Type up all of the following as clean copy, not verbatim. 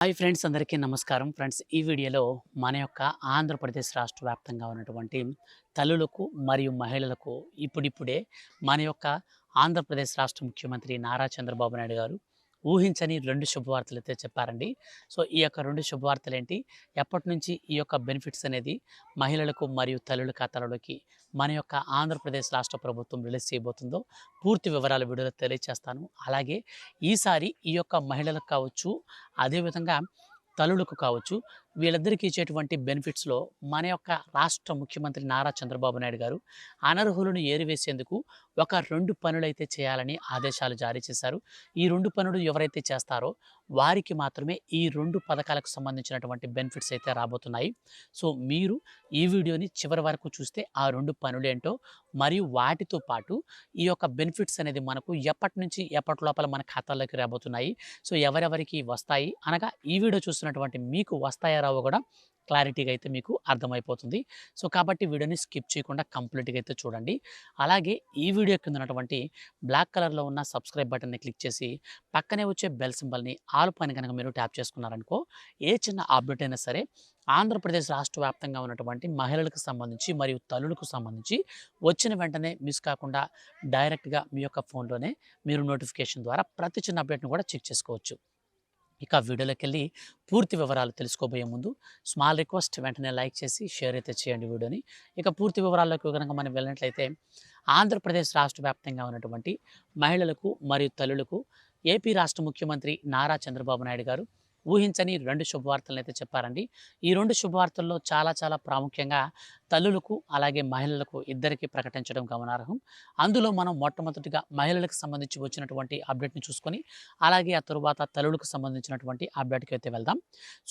Hi friends, అందరికీ నమస్కారం. Friends, ఈ వీడియోలో మన యొక్క ఆంధ్రప్రదేశ్ రాష్ట్ర వ్యాప్తంగా ఉన్నటువంటి తల్లులకు మరియు మహిళలకు ఇప్పుడిప్పుడే మన యొక్క ఆంధ్రప్రదేశ్ రాష్ట్ర ముఖ్యమంత్రి నారా చంద్రబాబు నాయుడు గారు ఊహించని 2 శుభవార్తలు అయితే చెప్పారండి. సో ఈ యొక్క 2 శుభవార్తలు ఏంటి, ఎప్పటి నుంచి ఈ యొక్క బెనిఫిట్స్ అనేది మహిళలకు మరియు తల్లుల ఖాతాలలోకి మన యొక్క ఆంధ్రప్రదేశ్ రాష్ట్ర ప్రభుత్వం రిలీజ్ చేయబోతుందో పూర్తి వివరాలు వీడియోలో తెలియజేస్తాను. అలాగే ఈసారి ఈ యొక్క మహిళలకు కావచ్చు, అదేవిధంగా తల్లులకు కావచ్చు, వీళ్ళిద్దరికీ ఇచ్చేటువంటి బెనిఫిట్స్లో మన యొక్క రాష్ట్ర ముఖ్యమంత్రి నారా చంద్రబాబు నాయుడు గారు అనర్హులను ఏరివేసేందుకు ఒక 2 పనులైతే చేయాలని ఆదేశాలు జారీ చేశారు. ఈ 2 పనులు ఎవరైతే చేస్తారో వారికి మాత్రమే ఈ 2 పథకాలకు సంబంధించినటువంటి బెనిఫిట్స్ అయితే రాబోతున్నాయి. సో మీరు ఈ వీడియోని చివరి వరకు చూస్తే ఆ 2 పనులేంటో మరియు వాటితో పాటు ఈ యొక్క బెనిఫిట్స్ అనేది మనకు ఎప్పటి నుంచి ఎప్పటి లోపల మన ఖాతాల్లోకి రాబోతున్నాయి, సో ఎవరెవరికి వస్తాయి అనగా ఈ వీడియో చూస్తున్నటువంటి మీకు వస్తాయా రావో కూడా క్లారిటీగా అయితే మీకు అర్థమైపోతుంది. సో కాబట్టి వీడియోని స్కిప్ చేయకుండా కంప్లీట్గా అయితే చూడండి. అలాగే ఈ వీడియో కింద ఉన్నటువంటి బ్లాక్ కలర్లో ఉన్న సబ్స్క్రైబ్ బటన్ని క్లిక్ చేసి పక్కనే వచ్చే బెల్ సింబల్ని ఆల్ పైన కనుక మీరు ట్యాప్ చేసుకున్నారనుకో, ఏ చిన్న అప్డేట్ అయినా సరే ఆంధ్రప్రదేశ్ రాష్ట్ర వ్యాప్తంగా ఉన్నటువంటి మహిళలకు సంబంధించి మరియు తల్లులకు సంబంధించి వచ్చిన వెంటనే మిస్ కాకుండా డైరెక్ట్గా మీ యొక్క ఫోన్లోనే మీరు నోటిఫికేషన్ ద్వారా ప్రతి చిన్న అప్డేట్ను కూడా చెక్ చేసుకోవచ్చు. ఇక వీడియోలోకి వెళ్ళి పూర్తి వివరాలు తెలుసుకోబోయే ముందు స్మాల్ రిక్వెస్ట్, వెంటనే లైక్ చేసి షేర్ అయితే చేయండి వీడియోని. ఇక పూర్తి వివరాల్లోకి కనుక మనం వెళ్ళినట్లయితే ఆంధ్రప్రదేశ్ రాష్ట్ర వ్యాప్తంగా ఉన్నటువంటి మహిళలకు మరియు తల్లులకు ఏపీ రాష్ట్ర ముఖ్యమంత్రి నారా చంద్రబాబు నాయుడు గారు ఊహించని 2 శుభవార్తలను అయితే చెప్పారండి. ఈ 2 శుభవార్తల్లో చాలా ప్రాముఖ్యంగా తల్లులకు అలాగే మహిళలకు ఇద్దరికి ప్రకటించడం గమనార్హం. అందులో మనం మొట్టమొదటిగా మహిళలకు సంబంధించి వచ్చినటువంటి అప్డేట్ని చూసుకొని అలాగే ఆ తరువాత తల్లులకు సంబంధించినటువంటి అప్డేట్కి అయితే వెళ్దాం.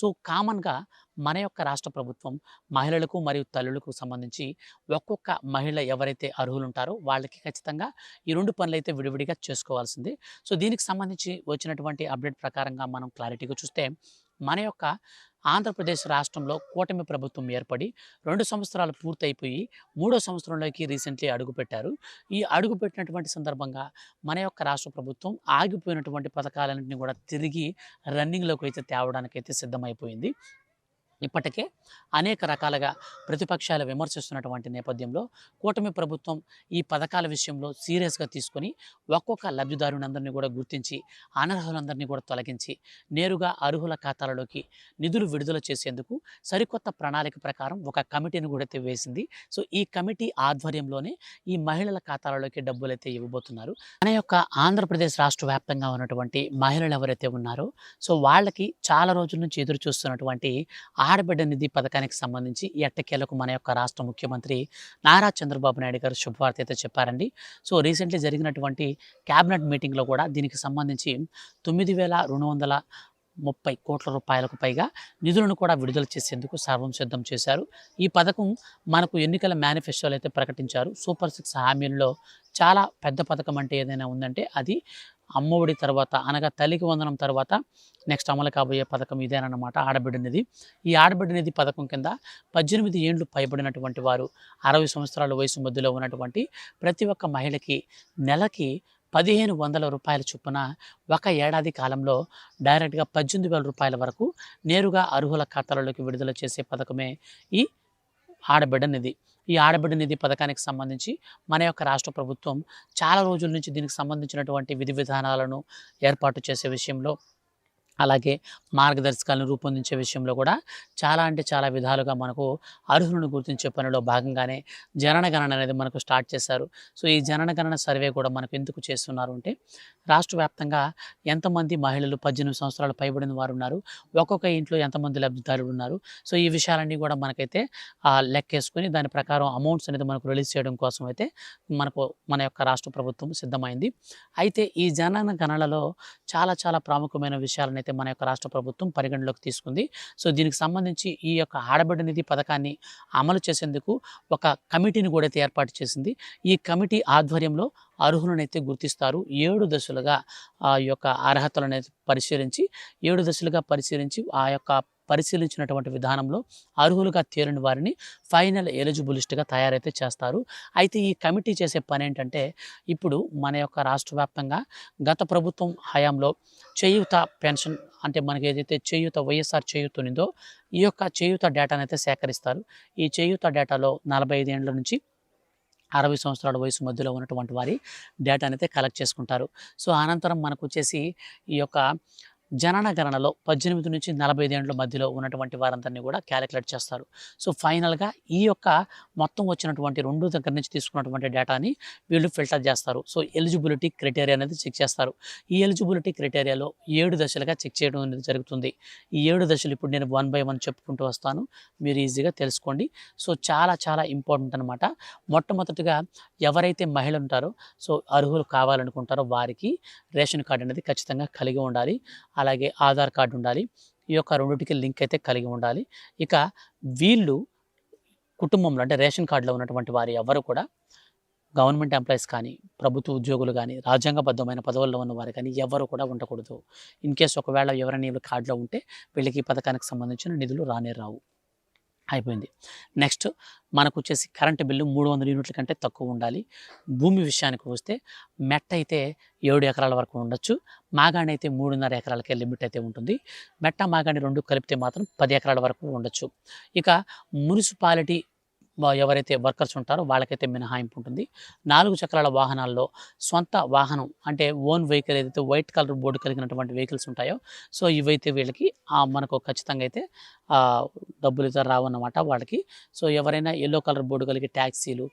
సో కామన్గా మన యొక్క రాష్ట్ర ప్రభుత్వం మహిళలకు మరియు తల్లులకు సంబంధించి ఒక్కొక్క మహిళ ఎవరైతే అర్హులు ఉంటారో వాళ్ళకి ఖచ్చితంగా ఈ 2 పనులు అయితే విడివిడిగా చేసుకోవాల్సింది. సో దీనికి సంబంధించి వచ్చినటువంటి అప్డేట్ ప్రకారంగా మనం క్లారిటీగా చూస్తే మన యొక్క ఆంధ్రప్రదేశ్ రాష్ట్రంలో కూటమి ప్రభుత్వం ఏర్పడి 2 సంవత్సరాలు పూర్తయిపోయి 3వ సంవత్సరంలోకి రీసెంట్లీ అడుగుపెట్టారు. ఈ అడుగుపెట్టినటువంటి సందర్భంగా మన యొక్క రాష్ట్ర ప్రభుత్వం ఆగిపోయినటువంటి పథకాలన్నింటినీ కూడా తిరిగి రన్నింగ్లోకి అయితే తేవడానికైతే సిద్ధమైపోయింది. ఇప్పటికే అనేక రకాలుగా ప్రతిపక్షాలు విమర్శిస్తున్నటువంటి నేపథ్యంలో కూటమి ప్రభుత్వం ఈ పథకాల విషయంలో సీరియస్గా తీసుకొని ఒక్కొక్క లబ్ధిదారులందరినీ కూడా గుర్తించి అనర్హులందరినీ కూడా తొలగించి నేరుగా అర్హుల ఖాతాలలోకి నిధులు విడుదల చేసేందుకు సరికొత్త ప్రణాళిక ప్రకారం ఒక కమిటీని కూడా అయితే వేసింది. సో ఈ కమిటీ ఆధ్వర్యంలోనే ఈ మహిళల ఖాతాలలోకి డబ్బులు అయితే ఇవ్వబోతున్నారు. మన యొక్క ఆంధ్రప్రదేశ్ రాష్ట్ర వ్యాప్తంగా ఉన్నటువంటి మహిళలు ఎవరైతే ఉన్నారో సో వాళ్ళకి చాలా రోజుల నుంచి ఎదురు చూస్తున్నటువంటి ఆడబిడ్డ నిధి పథకానికి సంబంధించి ఎట్టకేలకు మన యొక్క రాష్ట్ర ముఖ్యమంత్రి నారా చంద్రబాబు నాయుడు గారు శుభవార్త అయితే చెప్పారండి. సో రీసెంట్లీ జరిగినటువంటి క్యాబినెట్ మీటింగ్లో కూడా దీనికి సంబంధించి 9,230 కోట్ల రూపాయలకు పైగా నిధులను కూడా విడుదల చేసేందుకు సర్వం సిద్ధం చేశారు. ఈ పథకం మనకు ఎన్నికల మేనిఫెస్టోలో అయితే ప్రకటించారు. సూపర్ 6 హామీల్లో చాలా పెద్ద పథకం అంటే ఏదైనా ఉందంటే అది అమ్మఒడి తర్వాత అనగా తల్లికి వందనం తర్వాత నెక్స్ట్ అమలు కాబోయే పథకం ఇదేనమాట, ఆడబిడ్డ నిధి. ఈ ఆడబిడ్డ నిధి పథకం కింద 18 ఏండ్లు పైబడినటువంటి వారు 60 సంవత్సరాల వయసు మధ్యలో ఉన్నటువంటి ప్రతి ఒక్క మహిళకి నెలకి 1,500 రూపాయల చొప్పున ఒక ఏడాది కాలంలో డైరెక్ట్గా 18,000 రూపాయల వరకు నేరుగా అర్హుల ఖాతాలలోకి విడుదల చేసే పథకమే ఈ ఆడబిడ్డ నిధి. ఈ ఆడబిడ్డ నిధి పథకానికి సంబంధించి మన యొక్క రాష్ట్ర ప్రభుత్వం చాలా రోజుల నుంచి దీనికి సంబంధించినటువంటి విధి విధానాలను ఏర్పాటు చేసే విషయంలో అలాగే మార్గదర్శకాలను రూపొందించే విషయంలో కూడా చాలా అంటే చాలా విధాలుగా మనకు అర్హులను గుర్తించే పనిలో భాగంగానే జననగణన అనేది మనకు స్టార్ట్ చేశారు. సో ఈ జననగణన సర్వే కూడా మనకు ఎందుకు చేస్తున్నారు అంటే రాష్ట్ర వ్యాప్తంగా ఎంతమంది మహిళలు 18 సంవత్సరాలు పైబడిన వారు ఉన్నారు, ఒక్కొక్క ఇంట్లో ఎంతమంది లబ్ధిదారులు ఉన్నారు, సో ఈ విషయాలన్నీ కూడా మనకైతే లెక్కేసుకొని దాని ప్రకారం అమౌంట్స్ అనేది మనకు రిలీజ్ చేయడం కోసం అయితే మన యొక్క రాష్ట్ర ప్రభుత్వం సిద్ధమైంది. అయితే ఈ జననగణనలో చాలా ప్రాముఖ్యమైన విషయాలను అయితే మన యొక్క రాష్ట్ర ప్రభుత్వం పరిగణలోకి తీసుకుంది. సో దీనికి సంబంధించి ఈ యొక్క ఆడబిడ్డ నిధి పథకాన్ని అమలు చేసేందుకు ఒక కమిటీని కూడా అయితే ఏర్పాటు చేసింది. ఈ కమిటీ ఆధ్వర్యంలో అర్హులను అయితే గుర్తిస్తారు. 7 దశలుగా ఆ యొక్క అర్హతలను పరిశీలించి 7 దశలుగా పరిశీలించి ఆ యొక్క పరిశీలించినటువంటి విధానంలో అర్హులుగా తేలిన వారిని ఫైనల్ ఎలిజిబులిస్ట్గా తయారైతే చేస్తారు. అయితే ఈ కమిటీ చేసే పని ఏంటంటే, ఇప్పుడు మన యొక్క రాష్ట్ర వ్యాప్తంగా గత ప్రభుత్వం హయాంలో చేయూత పెన్షన్ అంటే మనకి ఏదైతే చేయూత వైఎస్ఆర్ చేయూత ఉందో ఈ యొక్క చేయూత డేటాను అయితే సేకరిస్తారు. ఈ చేయూత డేటాలో 45 ఏండ్ల నుంచి 60 సంవత్సరాల వయసు మధ్యలో ఉన్నటువంటి వారి డేటాని అయితే కలెక్ట్ చేసుకుంటారు. సో అనంతరం మనకు వచ్చేసి ఈ యొక్క జననగణనలో 18 నుంచి 45 ఏండ్ల మధ్యలో ఉన్నటువంటి వారందరినీ కూడా క్యాలిక్యులేట్ చేస్తారు. సో ఫైనల్గా ఈ యొక్క మొత్తం వచ్చినటువంటి 2 దగ్గర నుంచి తీసుకున్నటువంటి డేటాని వీళ్ళు ఫిల్టర్ చేస్తారు. సో ఎలిజిబిలిటీ క్రైటీరియా అనేది చెక్ చేస్తారు. ఈ ఎలిజిబిలిటీ క్రైటీరియాలో 7 దశలుగా చెక్ చేయడం అనేది జరుగుతుంది. ఈ 7 దశలు ఇప్పుడు నేను 1 బై 1 చెప్పుకుంటూ వస్తాను, మీరు ఈజీగా తెలుసుకోండి. సో చాలా చాలా ఇంపార్టెంట్ అనమాట. మొట్టమొదటిగా ఎవరైతే మహిళ ఉంటారో సో అర్హులు కావాలనుకుంటారో వారికి రేషన్ కార్డు అనేది ఖచ్చితంగా కలిగి ఉండాలి. అలాగే ఆధార్ కార్డు ఉండాలి. ఈ యొక్క రెండిటికి లింక్ అయితే కలిగి ఉండాలి. ఇక వీళ్ళు కుటుంబంలో అంటే రేషన్ కార్డులో ఉన్నటువంటి వారు ఎవరు కూడా గవర్నమెంట్ ఎంప్లాయీస్ కానీ, ప్రభుత్వ ఉద్యోగులు కానీ, రాజ్యాంగబద్ధమైన పదవుల్లో ఉన్నవారు కానీ ఎవరు కూడా ఉండకూడదు. ఇన్ కేస్ ఒకవేళ ఎవరైనా వీళ్ళ కార్డులో ఉంటే వీళ్ళకి ఈ పథకానికి సంబంధించిన నిధులు రానే రావు. అయిపోయింది. నెక్స్ట్ మనకు వచ్చేసి కరెంటు బిల్లు 300 యూనిట్ల కంటే తక్కువ ఉండాలి. భూమి విషయానికి వస్తే మెట్ట అయితే 7 ఎకరాల వరకు ఉండొచ్చు. మాగాణి అయితే 3.5 ఎకరాలకే లిమిట్ అయితే ఉంటుంది. మెట్ట మాగాణి 2 కలిపితే మాత్రం 10 ఎకరాల వరకు ఉండొచ్చు. ఇక మున్సిపాలిటీ ఎవరైతే వర్కర్స్ ఉంటారో వాళ్ళకైతే మినహాయింపు ఉంటుంది. 4 చక్రాల వాహనాల్లో సొంత వాహనం అంటే ఓన్ వెహికల్ ఏదైతే వైట్ కలర్ బోర్డు కలిగినటువంటి వెహికల్స్ ఉంటాయో సో ఇవైతే వీళ్ళకి మనకు ఖచ్చితంగా అయితే డబ్బులు అయితే రావన్నమాట వాళ్ళకి. సో ఎవరైనా ఎల్లో కలర్ బోర్డు కలిగి ట్యాక్సీలు,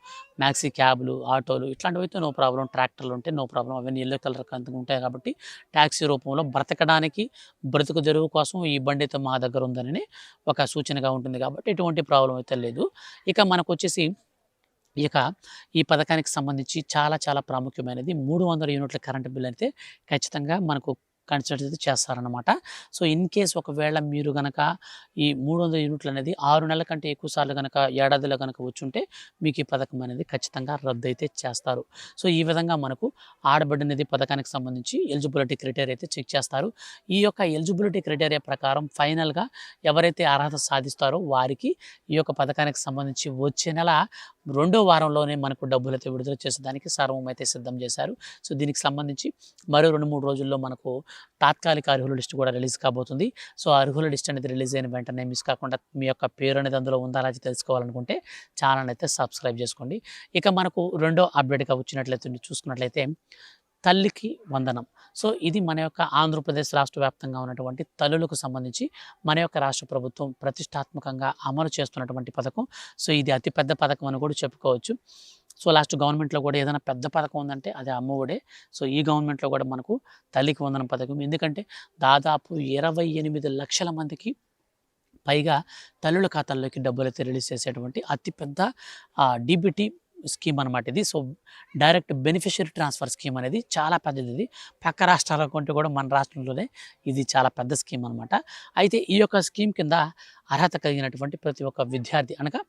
మ్యాక్సీ క్యాబ్లు, ఆటోలు ఇట్లాంటివి అయితే నో ప్రాబ్లం. ట్రాక్టర్లు ఉంటే నో ప్రాబ్లం, అవన్నీ ఎల్లో కలర్ కంతకు ఉంటాయి కాబట్టి ట్యాక్సీ రూపంలో బ్రతకడానికి బ్రతుకు తెరువు కోసం ఈ బండి అయితే మా దగ్గర ఉందని ఒక సూచనగా ఉంటుంది కాబట్టి ఎటువంటి ప్రాబ్లం అయితే లేదు. ఇక మనకు వచ్చేసి ఈ పథకానికి సంబంధించి చాలా చాలా ప్రాముఖ్యమైనది 300 యూనిట్ల కరెంటు బిల్ అయితే ఖచ్చితంగా మనకు కన్సిడర్ అయితే చేస్తారనమాట. సో ఇన్ కేస్ ఒకవేళ మీరు కనుక ఈ 300 యూనిట్లు అనేది 6 నెలల కంటే ఎక్కువ సార్లు కనుక ఏడాదిలో కనుక వచ్చుంటే మీకు ఈ పథకం అనేది ఖచ్చితంగా రద్దు అయితే చేస్తారు. సో ఈ విధంగా మనకు ఆడబిడ్డ నిధి పథకానికి సంబంధించి ఎలిజిబిలిటీ క్రైటీరియా అయితే చెక్ చేస్తారు. ఈ యొక్క ఎలిజిబిలిటీ క్రైటీరియా ప్రకారం ఫైనల్గా ఎవరైతే అర్హత సాధిస్తారో వారికి ఈ యొక్క పథకానికి సంబంధించి వచ్చే నెల 2వ వారంలోనే మనకు డబ్బులు అయితే విడుదల చేసేదానికి సర్వం అయితే సిద్ధం చేశారు. సో దీనికి సంబంధించి మరో 2-3 రోజుల్లో మనకు తాత్కాలిక అర్హుల లిస్ట్ కూడా రిలీజ్ కాబోతుంది. సో అర్హుల లిస్ట్ అనేది రిలీజ్ అయిన వెంటనే మిస్ కాకుండా మీ యొక్క పేరు అనేది అందులో ఉందా అలా తెలుసుకోవాలనుకుంటే ఛానల్ అయితే సబ్స్క్రైబ్ చేసుకోండి. ఇక మనకు రెండో అప్డేట్గా వచ్చినట్లయితే చూసుకున్నట్లయితే తల్లికి వందనం. సో ఇది మన యొక్క ఆంధ్రప్రదేశ్ రాష్ట్ర వ్యాప్తంగా ఉన్నటువంటి తల్లులకు సంబంధించి మన యొక్క రాష్ట్ర ప్రభుత్వం ప్రతిష్టాత్మకంగా అమలు చేస్తున్నటువంటి పథకం. సో ఇది అతిపెద్ద పథకం అని కూడా చెప్పుకోవచ్చు. సో లాస్ట్ గవర్నమెంట్లో కూడా ఏదైనా పెద్ద పథకం ఉందంటే అది అమ్మఒడే. సో ఈ గవర్నమెంట్లో కూడా మనకు తల్లికి వందనం పథకం, ఎందుకంటే దాదాపు 28 లక్షల మందికి పైగా తల్లుల ఖాతాల్లోకి డబ్బులు అయితే రిలీజ్ చేసేటువంటి అతిపెద్ద డీబీటీ స్కీమ్ అనమాట ఇది. So direct beneficiary transfer scheme అనేది చాలా పెద్దది. ఇది పక్క రాష్ట్రాల కంటే కూడా మన రాష్ట్రంలోనే ఇది చాలా పెద్ద స్కీమ్ అనమాట. అయితే ఈ యొక్క స్కీమ్ కింద అర్హత కలిగినటువంటి ప్రతి ఒక్క విద్యార్థి అనగా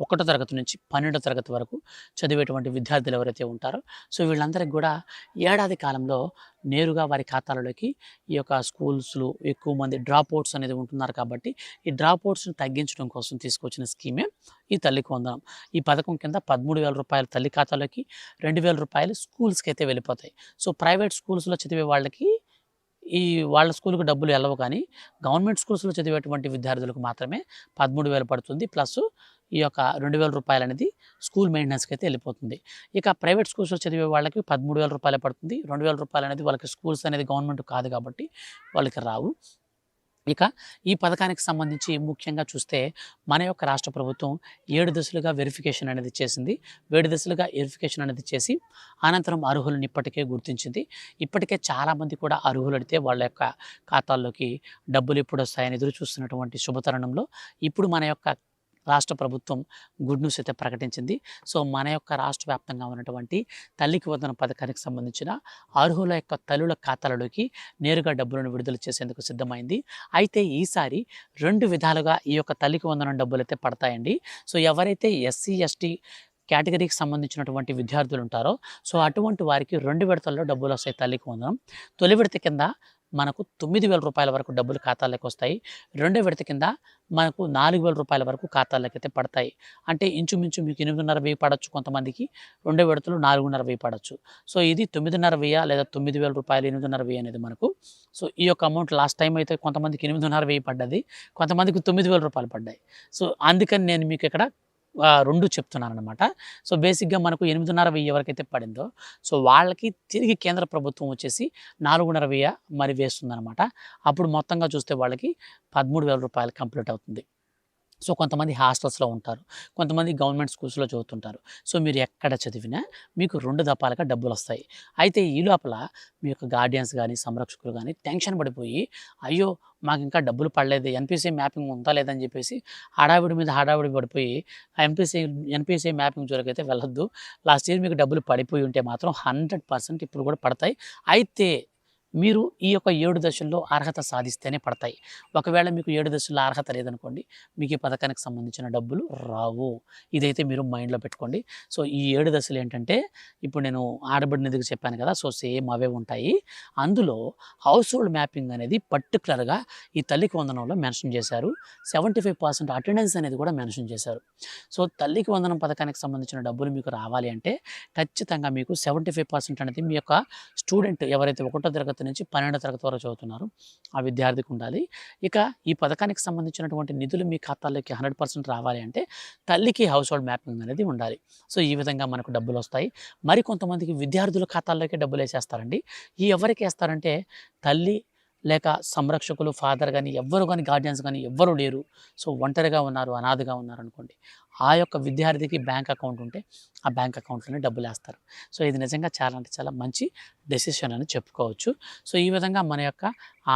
1వ తరగతి నుంచి 12వ తరగతి వరకు చదివేటువంటి విద్యార్థులు ఎవరైతే ఉంటారో సో వీళ్ళందరికీ కూడా ఏడాది కాలంలో నేరుగా వారి ఖాతాలలోకి ఈ యొక్క స్కూల్స్లో ఎక్కువ మంది డ్రాప్ అవుట్స్ అనేది ఉంటున్నారు కాబట్టి ఈ డ్రాప్ అవుట్స్ని తగ్గించడం కోసం తీసుకొచ్చిన స్కీమే ఈ తల్లికి వందనం. ఈ పథకం కింద 13,000 రూపాయలు తల్లి ఖాతాలోకి, 2,000 రూపాయలు స్కూల్స్కి అయితే వెళ్ళిపోతాయి. సో ప్రైవేట్ స్కూల్స్లో చదివే వాళ్ళకి వాళ్ళ స్కూల్కి డబ్బులు వెళ్ళవు, కానీ గవర్నమెంట్ స్కూల్స్లో చదివేటువంటి విద్యార్థులకు మాత్రమే 13,000 పడుతుంది. ప్లస్ ఈ యొక్క 2,000 రూపాయలు అనేది స్కూల్ మెయింటెనెన్స్కి అయితే వెళ్ళిపోతుంది. ఇక ప్రైవేట్ స్కూల్స్లో చదివే వాళ్ళకి 13,000 రూపాయలే పడుతుంది. 2,000 రూపాయలు అనేది వాళ్ళకి స్కూల్స్ అనేది గవర్నమెంట్ కాదు కాబట్టి వాళ్ళకి రావు. ఇక ఈ పథకానికి సంబంధించి ముఖ్యంగా చూస్తే మన యొక్క రాష్ట్ర ప్రభుత్వం 7 దశలుగా వెరిఫికేషన్ అనేది చేసింది. 7 దశలుగా వెరిఫికేషన్ అనేది చేసి అనంతరం అర్హులను ఇప్పటికే గుర్తించింది. ఇప్పటికే చాలామంది కూడా అర్హులు అడితే వాళ్ళ యొక్క ఖాతాల్లోకి డబ్బులు ఎప్పుడు వస్తాయని ఎదురు చూస్తున్నటువంటి శుభతరుణంలో ఇప్పుడు మన యొక్క రాష్ట్ర ప్రభుత్వం గుడ్ న్యూస్ అయితే ప్రకటించింది. సో మన యొక్క రాష్ట్ర వ్యాప్తంగా ఉన్నటువంటి తల్లికి వందనం పథకానికి సంబంధించిన అర్హుల యొక్క తల్లుల ఖాతాలలోకి నేరుగా డబ్బులను విడుదల చేసేందుకు సిద్ధమైంది. అయితే ఈసారి 2 విధాలుగా ఈ యొక్క తల్లికి వందనం డబ్బులు అయితే పడతాయండి. సో ఎవరైతే ఎస్సీ ఎస్టీ కేటగిరీకి సంబంధించినటువంటి విద్యార్థులు ఉంటారో సో అటువంటి వారికి 2 విడతల్లో డబ్బులు వస్తాయి తల్లికి వందనం. తొలి విడత కింద మనకు 9,000 రూపాయల వరకు డబ్బులు ఖాతాల్లోకి వస్తాయి. రెండో విడత కింద మనకు 4,000 రూపాయల వరకు ఖాతాల్లోకైతే పడతాయి. అంటే ఇంచుమించు మీకు 8,500 పడొచ్చు కొంతమందికి, రెండో విడతలో 4,500 పడొచ్చు. సో ఇది 9,500 లేదా 9,000 రూపాయలు, 8,500 అనేది మనకు. సో ఈ యొక్క అమౌంట్ లాస్ట్ టైం అయితే కొంతమందికి 8,500 పడ్డది, కొంతమందికి 9,000 రూపాయలు పడ్డాయి. సో అందుకని నేను మీకు ఇక్కడ 2 చెప్తున్నాననమాట. సో బేసిక్‌గా మనకు 8,500 ఎవరికైతే పడిందో, సో వాళ్ళకి తిరిగి కేంద్ర ప్రభుత్వం వచ్చేసి 4,500 మరి వేస్తుందనమాట. అప్పుడు మొత్తంగా చూస్తే వాళ్ళకి 13,000 రూపాయలు కంప్లీట్ అవుతుంది. సో కొంతమంది హాస్టల్స్‌లో ఉంటారు, కొంతమంది గవర్నమెంట్ స్కూల్స్‌లో చదువుతుంటారు. సో మీరు ఎక్కడ చదివినా మీకు 2 దఫాలుగా డబ్బులొస్తాయి. అయితే ఈ లోపల మీ యొక్క గార్డియన్స్ గానీ, సంరక్షకులు గానీ టెన్షన్ పడిపోయి, అయ్యో! మాకింకా డబ్బులు పడలేదే, ఎన్‌పీసీ మ్యాపింగ్ ఉందా లేదా అని చెప్పేసి హడావిడి మీద హడావిడి పడిపోయి ఆ ఎన్‌పీసీ మ్యాపింగ్ జోలికైతే వెళ్ళొద్దు. లాస్ట్ ఇయర్ మీకు డబ్బులు పడిపోయి ఉంటే మాత్రం 100% ఇప్పుడు కూడా పడతాయి. అయితే మీరు ఈ యొక్క 7 దశల్లో అర్హత సాధిస్తేనే పడతాయి. ఒకవేళ మీకు 7 దశల్లో అర్హత లేదనుకోండి, మీకు ఈ పథకానికి సంబంధించిన డబ్బులు రావు. ఇదైతే మీరు మైండ్‌లో పెట్టుకోండి. సో ఈ 7 దశలు ఏంటంటే, ఇప్పుడు నేను ఆడబిడ్డ నిధికి చెప్పాను కదా! సో సేమ్ అవే ఉంటాయి. అందులో హౌస్ హోల్డ్ మ్యాపింగ్ అనేది పర్టిక్యులర్‌గా ఈ తల్లికి వందనంలో మెన్షన్ చేశారు. 75% అటెండెన్స్ అనేది కూడా మెన్షన్ చేశారు. సో తల్లికి వందనం పథకానికి సంబంధించిన డబ్బులు మీకు రావాలి అంటే ఖచ్చితంగా మీకు 75% అనేది మీ యొక్క స్టూడెంట్ ఎవరైతే 1వ తరగతి నుంచి 12వ తరగతి వరకు చదువుతున్నారో ఆ విద్యార్థికి ఉండాలి. ఇక ఈ పథకానికి సంబంధించినటువంటి నిధులు మీ ఖాతాల్లోకి 100% రావాలి అంటే తల్లికి హౌస్ హోల్డ్ మ్యాపింగ్ అనేది ఉండాలి. సో ఈ విధంగా మనకు డబ్బులొస్తాయి. మరి కొంతమందికి విద్యార్థుల ఖాతాల్లోకి డబ్బులేసేస్తారండి. ఈ ఎవరికేస్తారంటే తల్లి లేక సంరక్షకులు, ఫాదర్ గానీ, ఎవ్వరు గానీ, గార్డియన్స్ గానీ ఎవ్వరు లేరు. సో ఒంటరిగా ఉన్నారు, అనాథగా ఉన్నారనుకోండి, ఆ యొక్క విద్యార్థికి బ్యాంక్ అకౌంట్ ఉంటే ఆ బ్యాంక్ అకౌంట్‌లోనే డబ్బులేస్తారు. సో ఇది నిజంగా చాలా అంటే చాలా మంచి డెసిషన్ అని చెప్పుకోవచ్చు. సో ఈ విధంగా మన యొక్క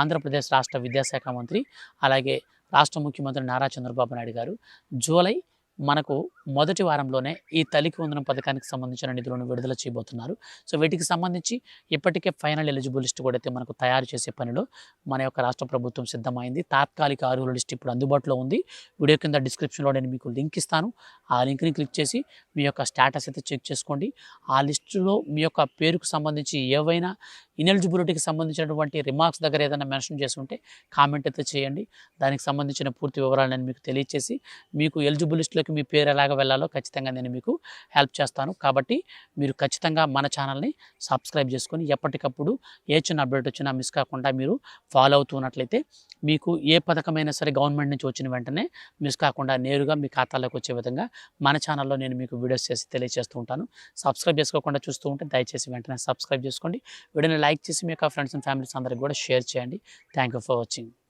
ఆంధ్రప్రదేశ్ రాష్ట్ర విద్యాశాఖ మంత్రి, అలాగే రాష్ట్ర ముఖ్యమంత్రి నారా చంద్రబాబు నాయుడు గారు జూలై మనకు మొదటి వారంలోనే ఈ తల్లికి వందనం పథకానికి సంబంధించిన నిధులను విడుదల చేయబోతున్నారు. సో వీటికి సంబంధించి ఇప్పటికే ఫైనల్ ఎలిజిబుల్ లిస్ట్ కూడా అయితే మనకు తయారు చేసే పనిలో మన యొక్క రాష్ట్ర ప్రభుత్వం సిద్ధమైంది. తాత్కాలిక అర్హుల లిస్ట్ ఇప్పుడు అందుబాటులో ఉంది. వీడియో కింద డిస్క్రిప్షన్‌లో నేను మీకు లింక్ ఇస్తాను. ఆ లింక్‌ని క్లిక్ చేసి మీ యొక్క స్టేటస్ అయితే చెక్ చేసుకోండి. ఆ లిస్టులో మీ యొక్క పేరుకు సంబంధించి ఏవైనా ఇనెలిజిబిలిటీకి సంబంధించినటువంటి రిమార్క్స్ దగ్గర ఏదైనా మెన్షన్ చేసి ఉంటే కామెంట్ అయితే చేయండి. దానికి సంబంధించిన పూర్తి వివరాలు నేను మీకు తెలియచేసి, మీకు ఎలిజిబుల్ లిస్ట్‌లోకి మీ పేరు ఎలాగ వెళ్ళాలో ఖచ్చితంగా నేను మీకు హెల్ప్ చేస్తాను. కాబట్టి మీరు ఖచ్చితంగా మన ఛానల్‌ని సబ్స్క్రైబ్ చేసుకొని ఎప్పటికప్పుడు ఏ చిన్న అప్డేట్ వచ్చినా మిస్ కాకుండా మీరు ఫాలో అవుతున్నట్లయితే మీకు ఏ పథకమైనా సరే గవర్నమెంట్ నుంచి వచ్చిన వెంటనే మిస్ కాకుండా నేరుగా మీ ఖాతాలోకి వచ్చే విధంగా మన ఛానల్‌లో నేను మీకు వీడియోస్ చేసి తెలియజేస్తూ ఉంటాను. సబ్స్క్రైబ్ చేసుకోకుండా చూస్తూ ఉంటే దయచేసి వెంటనే సబ్స్క్రైబ్ చేసుకోండి. వీడియోని లైక్ చేసి మీ యొక్క ఫ్రెండ్స్ అండ్ ఫ్యామిలీస్ అందరికి కూడా షేర్ చేయండి. Thank you for watching.